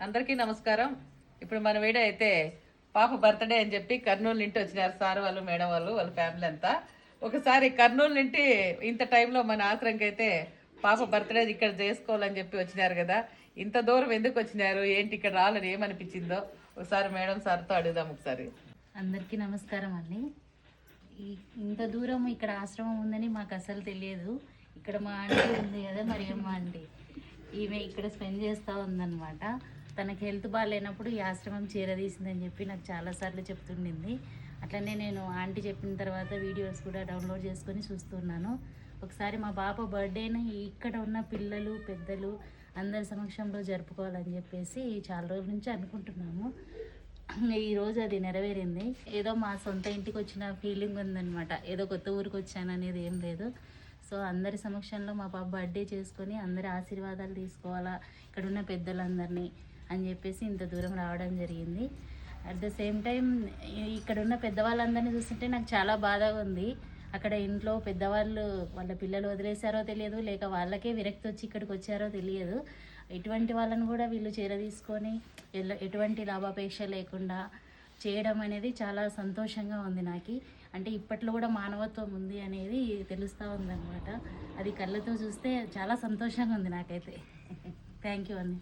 అందరికీ నమస్కారం. ఇప్పుడు మన వీడియో అయితే పాప బర్త్డే అని చెప్పి కర్నూలు నుండి వచ్చినారు సార్ వాళ్ళు, మేడం వాళ్ళు, వాళ్ళ ఫ్యామిలీ అంతా. ఒకసారి కర్నూలు నుండి ఇంత టైంలో మన ఆశ్రమంకి అయితే పాప బర్త్డే ఇక్కడ చేసుకోవాలని చెప్పి వచ్చినారు కదా. ఇంత దూరం ఎందుకు వచ్చినారు, ఏంటి ఇక్కడ రాలని ఏమనిపించిందో ఒకసారి మేడం సార్తో అడుగుదాం ఒకసారి. అందరికీ నమస్కారం అండి. ఇంత దూరం ఇక్కడ ఆశ్రమం ఉందని మాకు అసలు తెలియదు. ఇక్కడ మా ఆంటీ ఉంది కదా, మరియమ్మ ఆంటీ, ఈమె ఇక్కడ స్పెండ్ చేస్తూ ఉందన్నమాట. తనకి హెల్త్ బాగాలేనప్పుడు ఈ ఆశ్రమం చేరదీసిందని చెప్పి నాకు చాలాసార్లు చెప్తుండింది. అట్లనే నేను ఆంటీ చెప్పిన తర్వాత వీడియోస్ కూడా డౌన్లోడ్ చేసుకొని చూస్తున్నాను. ఒకసారి మా బాబు బర్త్డేని ఇక్కడ ఉన్న పిల్లలు పెద్దలు అందరి సమక్షంలో జరుపుకోవాలని చెప్పేసి చాలా రోజుల నుంచి అనుకుంటున్నాము. ఈరోజు అది నెరవేరింది. ఏదో మా సొంత ఇంటికి వచ్చిన ఫీలింగ్ ఉందన్నమాట. ఏదో కొత్త ఊరికి వచ్చాను అనేది ఏం లేదు. సో అందరి సమక్షంలో మా పాప బర్త్డే చేసుకొని అందరి ఆశీర్వాదాలు తీసుకోవాలా ఇక్కడ ఉన్న పెద్దలందరినీ అని చెప్పేసి ఇంత దూరం రావడం జరిగింది. అట్ ద సేమ్ టైం ఇక్కడ ఉన్న పెద్దవాళ్ళందరినీ చూస్తుంటే నాకు చాలా బాధగా ఉంది. అక్కడ ఇంట్లో పెద్దవాళ్ళు వాళ్ళ పిల్లలు వదిలేశారో తెలియదు, లేక వాళ్ళకే విరక్తి వచ్చి ఇక్కడికి వచ్చారో తెలియదు. ఇటువంటి వాళ్ళని కూడా వీళ్ళు చేరదీసుకొని ఎటువంటి లాభాపేక్ష లేకుండా చేయడం అనేది చాలా సంతోషంగా ఉంది నాకు. అంటే ఇప్పట్లో కూడా మానవత్వం ఉంది అనేది తెలుస్తూ ఉందన్నమాట. అది కళ్ళతో చూస్తే చాలా సంతోషంగా ఉంది నాకైతే. థ్యాంక్ యూ అండి.